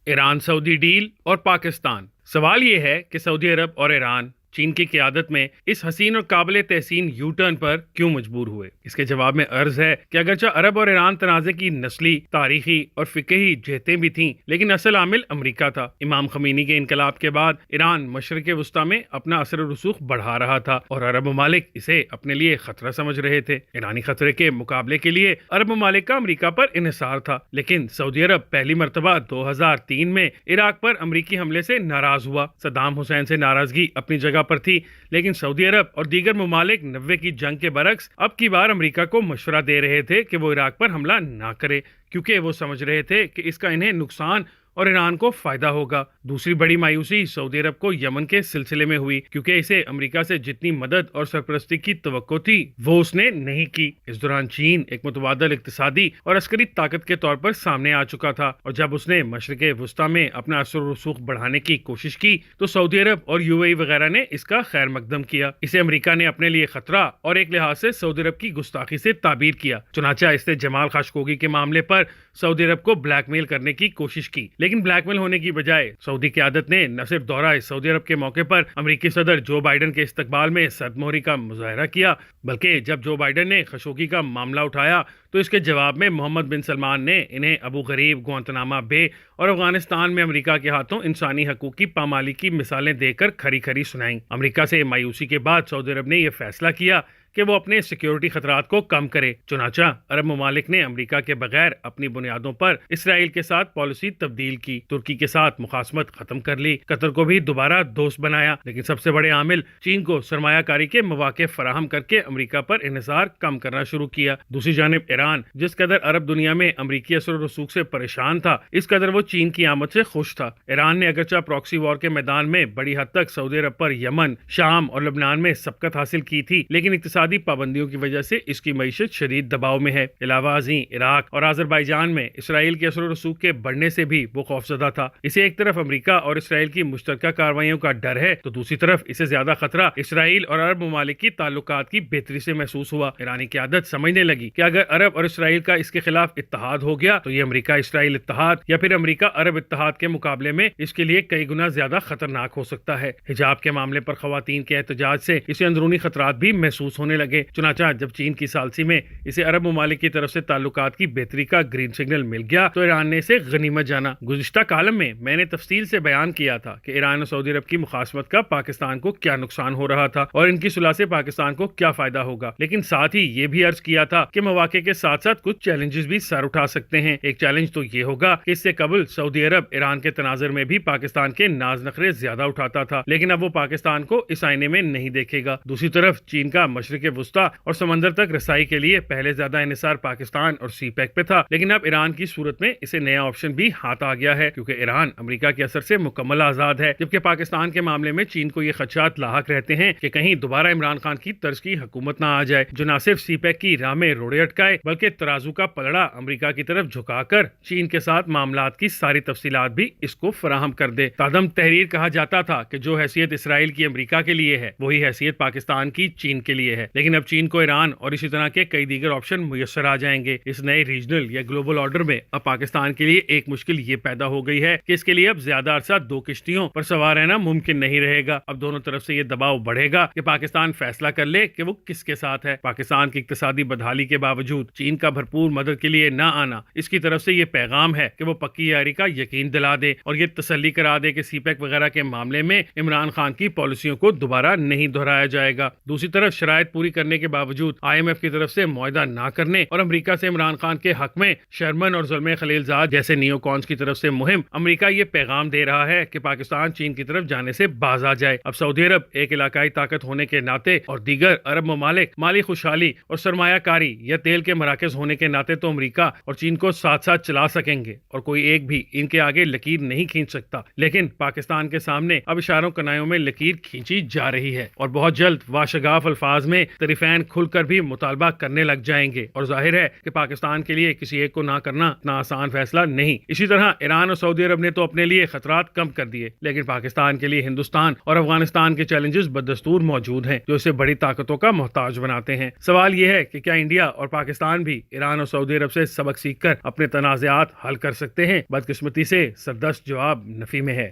ایران سعودی deal اور پاکستان۔ سوال یہ ہے کہ سعودی عرب اور ایران چین کی قیادت میں اس حسین اور قابل تحسین یو ٹرن پر کیوں مجبور ہوئے؟ اس کے جواب میں عرض ہے کہ اگرچہ عرب اور ایران تنازع کی نسلی، تاریخی اور فقہی جہتیں بھی تھیں، لیکن اصل عامل امریکہ تھا۔ امام خمینی کے انقلاب کے بعد ایران مشرق وسطی میں اپنا اثر و رسوخ بڑھا رہا تھا اور عرب ممالک اسے اپنے لیے خطرہ سمجھ رہے تھے۔ ایرانی خطرے کے مقابلے کے لیے عرب ممالک کا امریکہ پر انحصار تھا، لیکن سعودی عرب پہلی مرتبہ 2003 میں عراق پر امریکی حملے سے ناراض ہوا۔ صدام حسین سے ناراضگی اپنی جگہ پر تھی، لیکن سعودی عرب اور دیگر ممالک 90 کی جنگ کے برعکس اب کی بار امریکہ کو مشورہ دے رہے تھے کہ وہ عراق پر حملہ نہ کرے، کیونکہ وہ سمجھ رہے تھے کہ اس کا انہیں نقصان اور ایران کو فائدہ ہوگا۔ دوسری بڑی مایوسی سعودی عرب کو یمن کے سلسلے میں ہوئی، کیونکہ اسے امریکہ سے جتنی مدد اور سرپرستی کی توقع تھی وہ اس نے نہیں کی۔ اس دوران چین ایک متبادل اقتصادی اور عسکری طاقت کے طور پر سامنے آ چکا تھا، اور جب اس نے مشرق وسطی میں اپنا اثر و رسوخ بڑھانے کی کوشش کی تو سعودی عرب اور یو اے ای وغیرہ نے اس کا خیر مقدم کیا۔ اسے امریکہ نے اپنے لیے خطرہ اور ایک لحاظ سے سعودی عرب کی گستاخی سے تعبیر کیا۔ چنانچہ اس نے جمال خاشقگی کے معاملے پر سعودی عرب کو بلیک میل کرنے کی کوشش کی، لیکن بلیک میل ہونے کی بجائے سعودی قیادت نے نہ صرف دورہ سعودی عرب کے موقع پر امریکی صدر جو بائیڈن کے استقبال میں سرمہری کا مظاہرہ کیا، بلکہ جب جو بائیڈن نے خشوگی کا معاملہ اٹھایا تو اس کے جواب میں محمد بن سلمان نے انہیں ابو غریب، گوانتنامہ بے اور افغانستان میں امریکہ کے ہاتھوں انسانی حقوق کی پامالی کی مثالیں دے کر کھری کھری سنائیں۔ امریکہ سے مایوسی کے بعد سعودی عرب نے یہ فیصلہ کیا کہ وہ اپنے سیکیورٹی خطرات کو کم کرے۔ چنانچہ عرب ممالک نے امریکہ کے بغیر اپنی بنیادوں پر اسرائیل کے ساتھ پالیسی تبدیل کی، ترکی کے ساتھ مخاصمت ختم کر لی، قطر کو بھی دوبارہ دوست بنایا، لیکن سب سے بڑے عامل چین کو سرمایہ کاری کے مواقع فراہم کر کے امریکہ پر انحصار کم کرنا شروع کیا۔ دوسری جانب ایران جس قدر عرب دنیا میں امریکی اثر و رسوخ سے پریشان تھا، اس قدر وہ چین کی آمد سے خوش تھا۔ ایران نے اگرچہ پراکسی وار کے میدان میں بڑی حد تک سعودی عرب پر یمن، شام اور لبنان میں سبقت حاصل کی تھی، لیکن اقتصادی پابندیوں کی وجہ سے اس کی معیشت شدید دباؤ میں ہے۔ علاوہ ازیں عراق اور آذربائیجان میں اسرائیل کے اثر و رسوخ کے بڑھنے سے بھی وہ خوفزدہ تھا۔ اسے ایک طرف امریکہ اور اسرائیل کی مشترکہ کارروائیوں کا ڈر ہے تو دوسری طرف اسے زیادہ خطرہ اسرائیل اور عرب ممالک کی تعلقات کی بہتری سے محسوس ہوا۔ ایرانی قیادت سمجھنے لگی کہ اگر عرب اور اسرائیل کا اس کے خلاف اتحاد ہو گیا تو یہ امریکہ اسرائیل اتحاد یا پھر امریکہ عرب اتحاد کے مقابلے میں اس کے لیے کئی گنا زیادہ خطرناک ہو سکتا ہے۔ حجاب کے معاملے پر خواتین کے احتجاج سے اسے اندرونی خطرات بھی محسوس ہونے لگے۔ چنانچہ جب چین کی ثالثی میں اسے عرب ممالک کی طرف سے تعلقات کی بہتری کا گرین سگنل مل گیا تو ایران نے اسے غنیمت جانا۔ گزشتہ کالم میں نے تفصیل سے بیان کیا تھا کہ ایران اور سعودی عرب کی مخاصمت کا پاکستان کو کیا نقصان ہو رہا تھا اور ان کی صلح سے پاکستان کو کیا فائدہ ہوگا، لیکن ساتھ ہی یہ بھی عرض کیا تھا کہ مواقع کے ساتھ ساتھ کچھ چیلنجز بھی سر اٹھا سکتے ہیں۔ ایک چیلنج تو یہ ہوگا کہ اس سے قبل سعودی عرب ایران کے تناظر میں بھی پاکستان کے ناز نخرے زیادہ اٹھاتا تھا، لیکن اب وہ پاکستان کو اس آئینے میں نہیں دیکھے گا۔ دوسری طرف چین کا مشرق وسطی اور سمندر تک رسائی کے لیے پہلے زیادہ انحصار پاکستان اور سی پیک پہ تھا، لیکن اب ایران کی صورت میں اسے نیا آپشن بھی ہاتھ آ گیا ہے، کیونکہ ایران امریکہ کے اثر سے مکمل آزاد ہے، جبکہ پاکستان کے معاملے میں چین کو یہ خدشات لاحق رہتے ہیں کہ کہیں دوبارہ عمران خان کی طرز کی حکومت نہ آ جائے جو نہ صرف سی پیک کی راہ میں روڑے اٹکائے بلکہ ترازو کا پلڑا امریکہ کی طرف جھکا کر چین کے ساتھ معاملات کی ساری تفصیلات بھی اس کو فراہم کر دے۔ تادم تحریر کہا جاتا تھا کہ جو حیثیت اسرائیل کی امریکہ کے لیے ہے وہی حیثیت پاکستان کی چین کے لیے ہے، لیکن اب چین کو ایران اور اسی طرح کے کئی دیگر آپشن میسر آ جائیں گے۔ اس نئے ریجنل یا گلوبل آرڈر میں اب پاکستان کے لیے ایک مشکل یہ پیدا ہو گئی ہے کہ اس کے لیے اب زیادہ عرصہ دو کشتیوں پر سوار رہنا ممکن نہیں رہے گا۔ اب دونوں طرف سے یہ دباؤ بڑھے گا کہ پاکستان فیصلہ کر لے کہ وہ کس کے ساتھ ہے۔ پاکستان کی اقتصادی بدحالی کے باوجود چین کا بھرپور مدد کے لیے نہ آنا اس کی طرف سے یہ پیغام ہے کہ وہ پکی یاری کا یقین دلا دے اور یہ تسلی کرا دے کہ سی پیک وغیرہ کے معاملے میں عمران خان کی پالیسیوں کو دوبارہ نہیں دہرایا جائے گا۔ دوسری طرف شرائط پوری کرنے کے باوجود آئی ایم ایف کی طرف سے معاہدہ نہ کرنے اور امریکہ سے عمران خان کے حق میں شرمن اور زلمے خلیل زاد جیسے نیو کونز کی طرف سے مہم امریکہ یہ پیغام دے رہا ہے کہ پاکستان چین کی طرف جانے سے باز آ جائے۔ اب سعودی عرب ایک علاقائی طاقت ہونے کے ناطے اور دیگر عرب ممالک مالی خوشحالی اور سرمایہ کاری یا تیل کے مراکز ہونے کے ناطے تو امریکہ اور چین کو ساتھ ساتھ چلا سکیں گے اور کوئی ایک بھی ان کے آگے لکیر نہیں کھینچ سکتا، لیکن پاکستان کے سامنے اب اشاروں کنایوں میں لکیر کھینچی جا رہی ہے اور بہت جلد واشگاف الفاظ میں طرفین کھل کر بھی مطالبہ کرنے لگ جائیں گے، اور ظاہر ہے کہ پاکستان کے لیے کسی ایک کو نہ کرنا اتنا آسان فیصلہ نہیں۔ اسی طرح ایران اور سعودی عرب نے تو اپنے لیے خطرات کم کر دیے، لیکن پاکستان کے لیے ہندوستان اور افغانستان کے چیلنجز بدستور موجود ہیں جو اسے بڑی طاقتوں کا محتاج بناتے ہیں۔ سوال یہ ہے کہ کیا انڈیا اور پاکستان بھی ایران اور سعودی عرب سے سبق سیکھ کر اپنے تنازعات حل کر سکتے ہیں؟ بدقسمتی سے سردست جواب نفی میں ہے۔